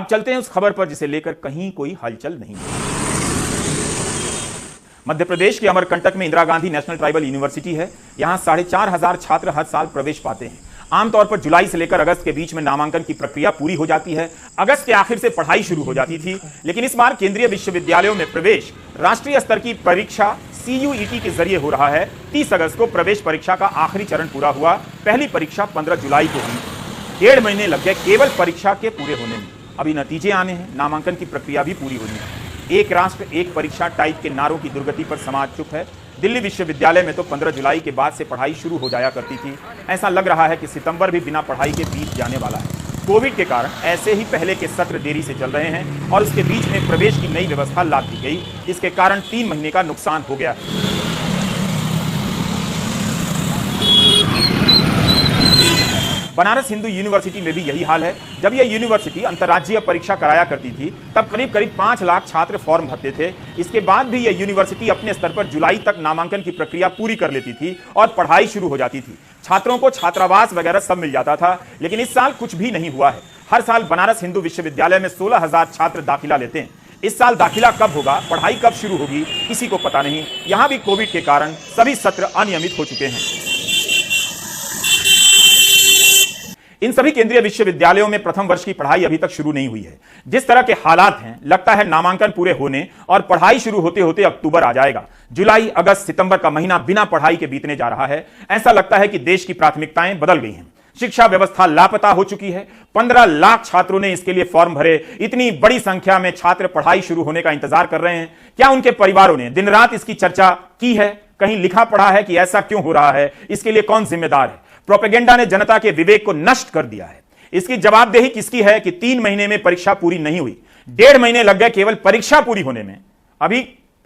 अब चलते हैं उस खबर पर जिसे लेकर कहीं कोई हलचल नहीं है। मध्य प्रदेश के अमरकंटक में Indira Gandhi national tribal university है। यहां 4,500 छात्र हर साल प्रवेश पाते हैं। आमतौर पर जुलाई से लेकर अगस्त के बीच में नामांकन की प्रक्रिया पूरी हो जाती है। अगस्त के आखिर से पढ़ाई शुरू हो जाती थी, लेकिन इस बार केंद्रीय विश्वविद्यालयों में प्रवेश राष्ट्रीय स्तर की परीक्षा CUET के जरिए हो रहा है। 30 अगस्त को प्रवेश परीक्षा का आखिरी चरण पूरा हुआ। पहली परीक्षा 15 जुलाई को हुई। 1.5 महीने लग गए केवल परीक्षा के पूरे होने में। अभी नतीजे आने हैं, नामांकन की प्रक्रिया भी पूरी होनी है। एक राष्ट्र एक परीक्षा टाइप के नारों की दुर्गति पर समाज चुप है। दिल्ली विश्वविद्यालय में तो 15 जुलाई के बाद से पढ़ाई शुरू हो जाया करती थी। ऐसा लग रहा है कि सितंबर भी बिना पढ़ाई के बीत जाने वाला है। कोविड के कारण ऐसे ही पहले के सत्र देरी से चल रहे हैं और उसके बीच में प्रवेश की नई व्यवस्था ला दी गई। इसके कारण 3 महीने का नुकसान हो गया है। बनारस हिंदू यूनिवर्सिटी में भी यही हाल है। जब यह यूनिवर्सिटी अंतर्राज्यीय परीक्षा कराया करती थी तब करीब 5 लाख छात्र फॉर्म भरते थे। इसके बाद भी यह यूनिवर्सिटी अपने स्तर पर जुलाई तक नामांकन की प्रक्रिया पूरी कर लेती थी और पढ़ाई शुरू हो जाती थी। छात्रों को छात्रावास वगैरह सब मिल जाता था, लेकिन इस साल कुछ भी नहीं हुआ है। हर साल बनारस हिंदू विश्वविद्यालय में 16,000 छात्र दाखिला लेते हैं। इस साल दाखिला कब होगा, पढ़ाई कब शुरू होगी, किसी को पता नहीं। यहां भी कोविड के कारण सभी सत्र अनियमित हो चुके हैं। इन सभी केंद्रीय विश्वविद्यालयों में प्रथम वर्ष की पढ़ाई अभी तक शुरू नहीं हुई है। जिस तरह के हालात हैं, लगता है नामांकन पूरे होने और पढ़ाई शुरू होते होते अक्टूबर आ जाएगा। जुलाई, अगस्त, सितंबर का महीना बिना पढ़ाई के बीतने जा रहा है। ऐसा लगता है कि देश की प्राथमिकताएं बदल गई हैं। शिक्षा व्यवस्था लापता हो चुकी है। 15 लाख छात्रों ने इसके लिए फॉर्म भरे। इतनी बड़ी संख्या में छात्र पढ़ाई शुरू होने का इंतजार कर रहे हैं। क्या उनके परिवारों ने दिन रात इसकी चर्चा की है? कहीं लिखा पढ़ा है कि ऐसा क्यों हो रहा है? इसके लिए कौन जिम्मेदार है? प्रोपेगेंडा ने जनता के विवेक को नष्ट कर दिया है। इसकी जवाबदेही किसकी है कि 3 महीने में परीक्षा पूरी नहीं हुई? 1.5 महीने लग गए केवल परीक्षा पूरी होने में। अभी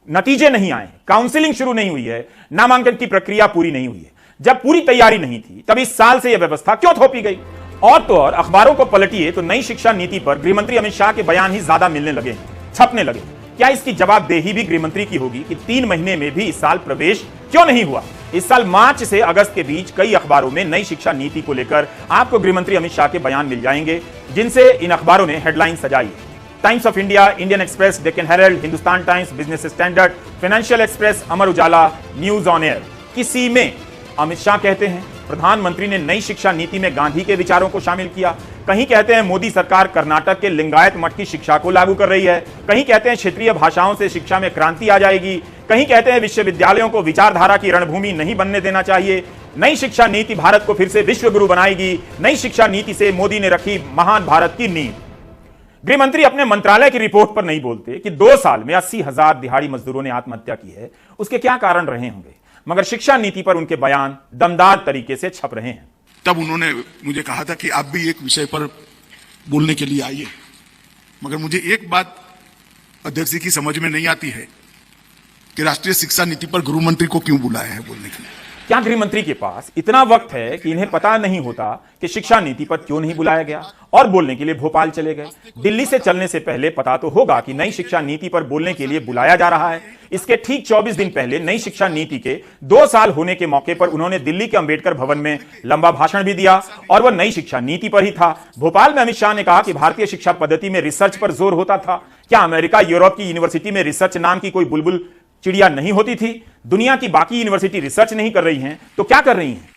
नतीजे नहीं आए, काउंसलिंग शुरू नहीं हुई है, नामांकन की प्रक्रिया पूरी नहीं हुई है। जब पूरी तैयारी नहीं थी तब इस साल से यह व्यवस्था क्यों थोपी गई? और तो और अखबारों को पलटिए तो नई शिक्षा नीति पर गृहमंत्री अमित शाह के बयान ही ज्यादा मिलने लगे, छपने लगे। क्या इसकी जवाबदेही भी गृहमंत्री की होगी कि 3 महीने में भी इस साल प्रवेश क्यों नहीं हुआ? इस साल मार्च से अगस्त के बीच कई अखबारों में नई शिक्षा नीति को लेकर आपको गृहमंत्री अमित शाह के बयान मिल जाएंगे, जिनसे इन अखबारों ने हेडलाइन सजाई है। Times of India, Indian Express, Deccan Herald, Hindustan Times, Business Standard, Financial Express, Amar Ujala, News on Air. किसी में अमित शाह कहते हैं प्रधानमंत्री ने नई शिक्षा नीति में गांधी के विचारों को शामिल किया। कहीं कहते हैं मोदी सरकार कर्नाटक के लिंगायत मठ की शिक्षा को लागू कर रही है। कहीं कहते हैं क्षेत्रीय भाषाओं से शिक्षा में क्रांति आ जाएगी। कहीं कहते हैं विश्वविद्यालयों को विचारधारा की रणभूमि नहीं बनने देना चाहिए। नई शिक्षा नीति भारत को फिर से विश्व गुरु बनाएगी। नई शिक्षा नीति से मोदी ने रखी महान भारत की नींव। गृहमंत्री अपने मंत्रालय की रिपोर्ट पर नहीं बोलते कि 2 साल में 80,000 दिहाड़ी मजदूरों ने आत्महत्या की है। उसके क्या कारण रहे होंगे, मगर शिक्षा नीति पर उनके बयान दमदार तरीके से छप रहे हैं। तब उन्होंने मुझे कहा था कि आप भी एक विषय पर बोलने के लिए आइए, मगर मुझे एक बात अध्यक्ष जी की समझ में नहीं आती है कि राष्ट्रीय शिक्षा नीति पर गृह मंत्री को क्यों बुलाया है बोलने के लिए। क्या गृहमंत्री के पास इतना वक्त है कि इन्हें पता नहीं होता कि शिक्षा नीति पर क्यों नहीं बुलाया गया और बोलने के लिए भोपाल चले गए? दिल्ली से चलने से पहले पता तो होगा कि नई शिक्षा नीति पर बोलने के लिए बुलाया जा रहा है। इसके ठीक 24 दिन पहले नई शिक्षा नीति के 2 साल होने के मौके पर उन्होंने दिल्ली के अंबेडकर भवन में लंबा भाषण भी दिया और वह नई शिक्षा नीति पर ही था। भोपाल में अमित शाह ने कहा कि भारतीय शिक्षा पद्धति में रिसर्च पर जोर होता था। क्या अमेरिका, यूरोप की यूनिवर्सिटी में रिसर्च नाम की कोई बुलबुल चिड़िया नहीं होती थी? दुनिया की बाकी यूनिवर्सिटी रिसर्च नहीं कर रही हैं तो क्या कर रही हैं?